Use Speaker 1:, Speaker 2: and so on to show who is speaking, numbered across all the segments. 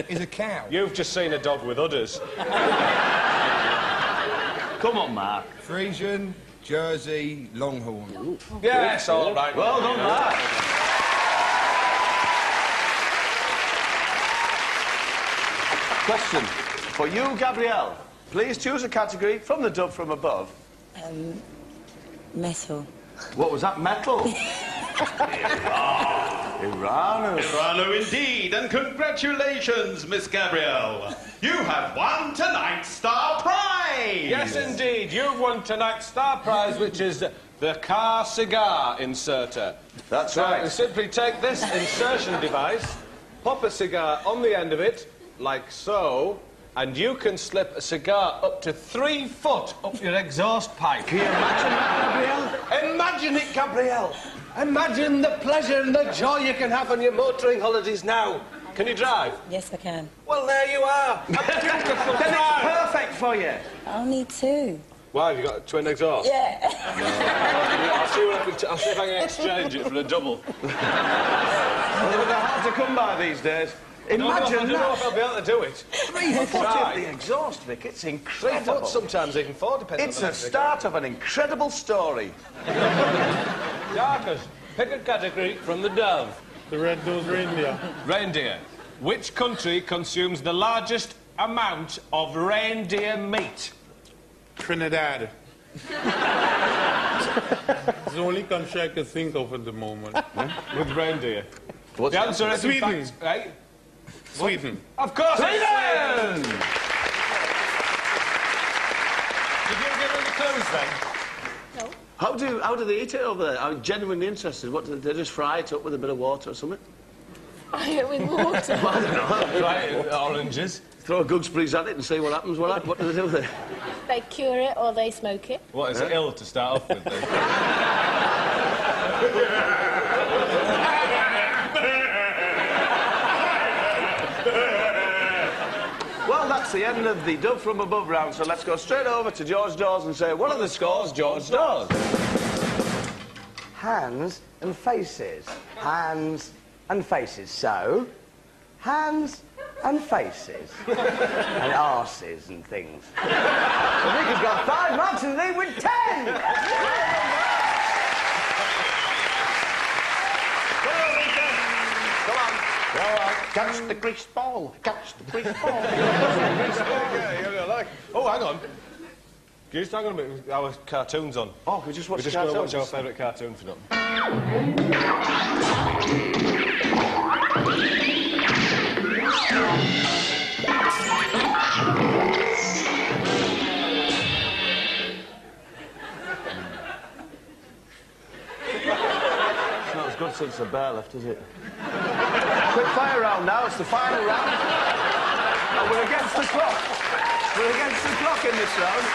Speaker 1: is a cow.
Speaker 2: You've just seen a dog with udders.
Speaker 3: Come on, Mark.
Speaker 1: Frisian, Jersey, Longhorn.
Speaker 3: Ooh.
Speaker 2: Yes, all right.
Speaker 3: Well done, Mark. Question for you, Gabrielle. Please choose a category from the dub from above.
Speaker 4: Metal.
Speaker 3: What was that, metal? Irano.
Speaker 5: Irano indeed, and congratulations, Miss Gabrielle. You have won tonight's Star Prize!
Speaker 2: Yes, indeed. You've won tonight's Star Prize, which is the car cigar inserter.
Speaker 3: That's
Speaker 2: Now,
Speaker 3: right.
Speaker 2: you simply take this insertion device, pop a cigar on the end of it, like so, and you can slip a cigar up to 3 foot up your exhaust pipe.
Speaker 3: Can you imagine that, Gabrielle?
Speaker 2: Imagine it, Gabrielle. Imagine the pleasure and the joy you can have on your motoring holidays now. Can you drive?
Speaker 4: Yes, I can.
Speaker 2: Well, there you are. A beautiful
Speaker 3: Then
Speaker 2: drive.
Speaker 3: it's perfect for you.
Speaker 4: I'll need 2.
Speaker 2: Why, have you got a twin exhaust?
Speaker 4: Yeah.
Speaker 2: I'll see if I can exchange it for a double.
Speaker 3: Well, they're hard to come by these days. Imagine
Speaker 2: I don't know
Speaker 3: that.
Speaker 2: if I'll be able to do it.
Speaker 3: 3 foot
Speaker 2: Try.
Speaker 3: in the exhaust, Vic. It's
Speaker 2: 3
Speaker 3: incredible.
Speaker 2: foot, sometimes even 4, depending
Speaker 3: It's
Speaker 2: on
Speaker 3: the start of an incredible story.
Speaker 2: Darkers, pick a category from the dove.
Speaker 6: The red-nosed reindeer.
Speaker 2: Reindeer. Which country consumes the largest amount of reindeer meat?
Speaker 6: Trinidad. It's the only country I can think of at the moment.
Speaker 2: With reindeer.
Speaker 3: What's
Speaker 2: The answer is, in
Speaker 6: Sweden.
Speaker 2: fact, right?
Speaker 6: Sweden.
Speaker 2: Of course, it's
Speaker 3: Sweden!
Speaker 2: Sweden! Did you give any clues then?
Speaker 3: How do they eat it over there? I'm genuinely interested. What do they just fry it up with a bit of water or something?
Speaker 7: Fry it with water.
Speaker 3: I don't know.
Speaker 2: Right, oranges.
Speaker 3: Throw a Goodsprees at it and see what happens. What do they do with it?
Speaker 7: They cure it or they smoke it.
Speaker 2: What, is it ill to start off with then?
Speaker 3: Well, that's the end of the Dub from Above round, so let's go straight over to George Dawes and say, what are the scores, George Dawes?
Speaker 8: Hands and faces. Hands and faces. So, hands and faces. And arses and things. So Nick has got 5 marks and they with 10!
Speaker 3: Catch the grease ball. Catch the grease ball.
Speaker 2: Yeah, like. Oh, hang on. Just hang on a minute. Our cartoon's on.
Speaker 3: Oh, we just watched
Speaker 2: We
Speaker 3: the
Speaker 2: just go
Speaker 3: cartoons.
Speaker 2: watch our favourite cartoon for nothing.
Speaker 3: It's not as good since the bear left, is it? Quick fire round now. It's the final round. And we're against the clock. We're against the clock in this round.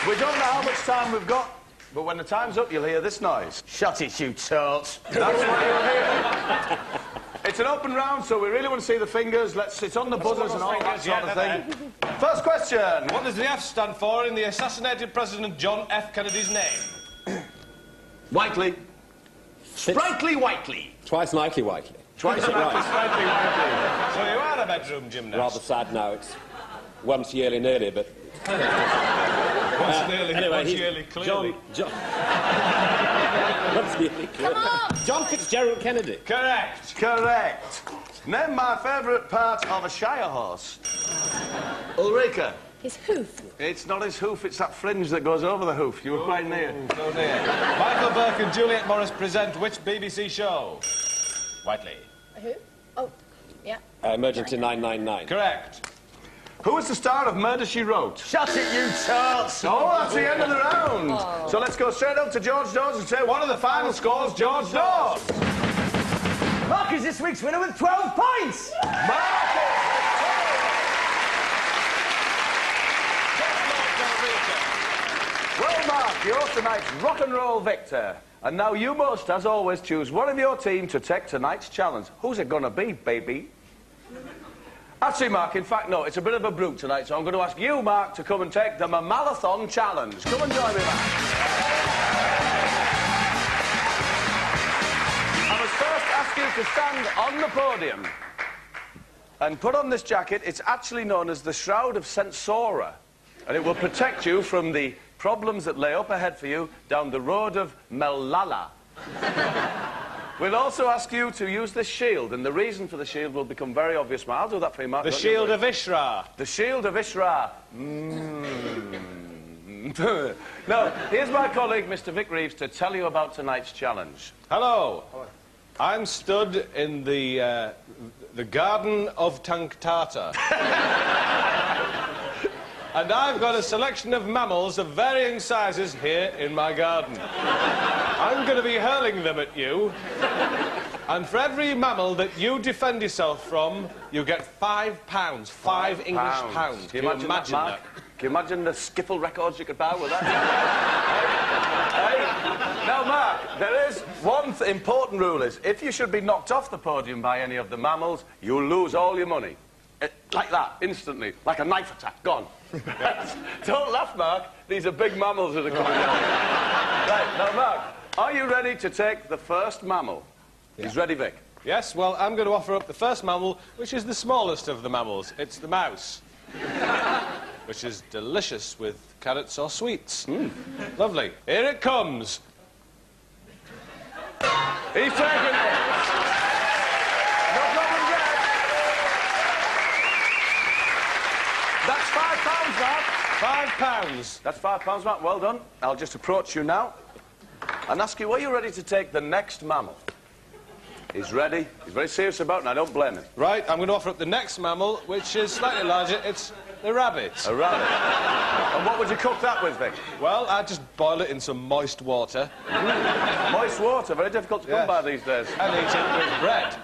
Speaker 3: We don't know how much time we've got, but when the time's up, you'll hear this noise.
Speaker 8: Shut it, you tart.
Speaker 3: That's what you'll hear. It's an open round, so we really want to see the fingers. It's on the buzzers and all that sort of thing. First question.
Speaker 2: What does the F stand for in the assassinated President John F. Kennedy's name?
Speaker 3: Whiteley. Sprightly Whiteley.
Speaker 9: Twice nightly Whiteley.
Speaker 3: Twice
Speaker 9: Right.
Speaker 3: Sprightly Whiteley.
Speaker 2: So you are a bedroom gymnast.
Speaker 9: Rather sad now. It's once yearly nearly, but...
Speaker 2: Once nearly,
Speaker 9: anyway,
Speaker 2: once
Speaker 9: he's
Speaker 2: yearly clearly.
Speaker 9: John... Once yearly clearly.
Speaker 7: Come on!
Speaker 9: John Fitzgerald Kennedy.
Speaker 2: Correct.
Speaker 3: Correct. Name my favourite part of a Shire horse. Ulrika.
Speaker 7: His hoof.
Speaker 3: It's not his hoof, it's that fringe that goes over the hoof. You were quite near.
Speaker 2: So near. Michael Burke and Juliet Morris present which BBC show? Whiteley.
Speaker 7: Who? Oh, yeah.
Speaker 9: Emergency 999.
Speaker 2: Correct.
Speaker 3: Who was the star of Murder, She Wrote?
Speaker 8: Shut it, you tarts.
Speaker 3: Oh, that's the end of the round. So let's go straight up to George Dawes and say, what are the final scores, George Dawes?
Speaker 8: Mark is this week's winner with 12 points!
Speaker 3: Well, Mark, you're tonight's rock and roll victor. And now you must, as always, choose one of your team to take tonight's challenge. Who's it going to be, baby? Actually, Mark, in fact, no, it's a bit of a brute tonight, so I'm going to ask you, Mark, to come and take the Mammalathon challenge. Come and join me, Mark. I must first ask you to stand on the podium. and put on this jacket. It's actually known as the Shroud of Sensora, and it will protect you from the problems that lay up ahead for you down the road of Melala. We'll also ask you to use this shield, and the reason for the shield will become very obvious, Mark. I'll do that for you, Mark.
Speaker 2: The Shield of Ishra.
Speaker 3: The Shield of Ishra. Now, here's my colleague, Mr. Vic Reeves, to tell you about tonight's challenge.
Speaker 2: Hello. I'm stood in the Garden of Tanktata. And I've got a selection of mammals of varying sizes here in my garden. I'm going to be hurling them at you. And for every mammal that you defend yourself from, you get £5. 5 English pounds.
Speaker 3: Can you imagine that, Mark? Can you imagine the skiffle records you could buy with that? Hey? Now, Mark, there is one important rule is, if you should be knocked off the podium by any of the mammals, you'll lose all your money. Like that, instantly. Like a knife attack. Gone. Don't laugh, Mark. These are big mammals that are coming down. Right, now, Mark, are you ready to take the first mammal? Yeah. He's ready, Vic.
Speaker 2: Yes, well, I'm going to offer up the first mammal, which is the smallest of the mammals. It's the mouse. Which is delicious with carrots or sweets. Lovely. Here it comes.
Speaker 3: He's taking it. No problem yet. That's £5, Mark.
Speaker 2: £5.
Speaker 3: That's £5, Mark. Well done. I'll just approach you now and ask you, are you ready to take the next mammal? He's ready. He's very serious about it, and I don't blame him.
Speaker 2: Right, I'm going to offer up the next mammal, which is slightly larger. It's the rabbit.
Speaker 3: A rabbit. And what would you cook that with, Vic?
Speaker 2: Well, I'd just boil it in some moist water.
Speaker 3: Moist water, very difficult to come by these days.
Speaker 2: And eat it with bread.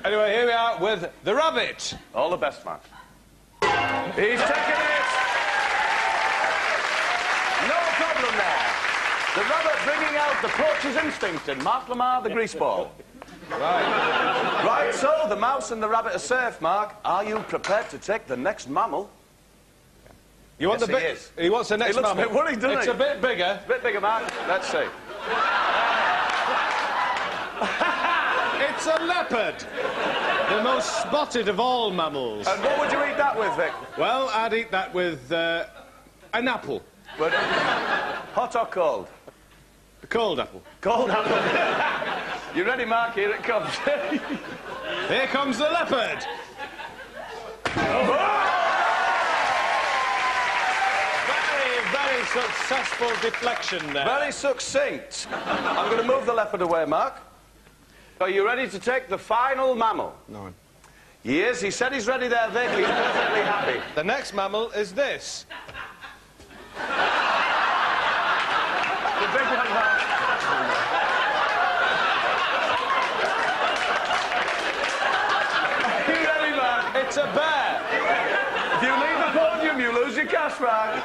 Speaker 2: Anyway, here we are with the rabbit.
Speaker 3: All the best, Mark. He's taking it. No problem there. The rabbit bringing out the poacher's instinct in Mark Lamarr, the greaseball.
Speaker 2: Right.
Speaker 3: Right, so the mouse and the rabbit are safe, Mark. Are you prepared to take the next mammal?
Speaker 2: You want
Speaker 3: Yes,
Speaker 2: the
Speaker 3: he
Speaker 2: big?
Speaker 3: is.
Speaker 2: He wants the next
Speaker 3: He looks
Speaker 2: mammal.
Speaker 3: a bit worried, doesn't
Speaker 2: It's
Speaker 3: he?
Speaker 2: a bit bigger.
Speaker 3: A bit bigger, Mark. Let's see.
Speaker 2: It's a leopard. The most spotted of all mammals.
Speaker 3: And what would you eat that with, Vic?
Speaker 2: Well, I'd eat that with an apple.
Speaker 3: But, hot or cold?
Speaker 2: A cold apple.
Speaker 3: Cold apple. You ready, Mark? Here it comes.
Speaker 2: Here comes the leopard. Very successful deflection there.
Speaker 3: Very succinct. I'm going to move the leopard away, Mark. Are you ready to take the final mammal?
Speaker 1: No.
Speaker 3: He is. He said he's ready there, Vic. He's perfectly happy.
Speaker 2: The next mammal is this.
Speaker 3: The big one, Mark. Are you ready, Mark?
Speaker 2: It's a bear.
Speaker 3: If you leave the podium, you lose your cash, Mark.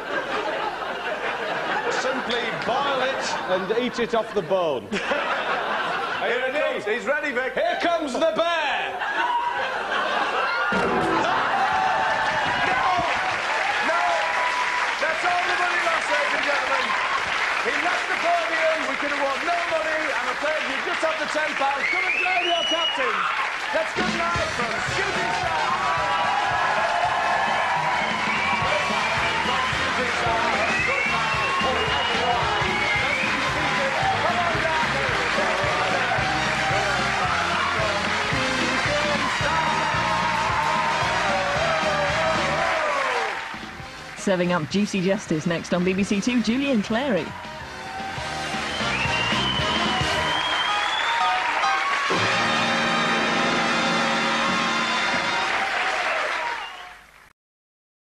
Speaker 2: Simply boil it and eat it off the bone. Are you ready?
Speaker 3: He's ready, Vic.
Speaker 2: Here comes the bear.
Speaker 3: That's all the money lost, ladies and gentlemen. He left the podium. We could have won no money. I'm afraid you just have the £10. Come and join your captain. That's good night from Shooting Star. Shooting Star. Good night from everyone. Come on down.
Speaker 4: Serving up juicy justice next on BBC Two, Julie and Clary.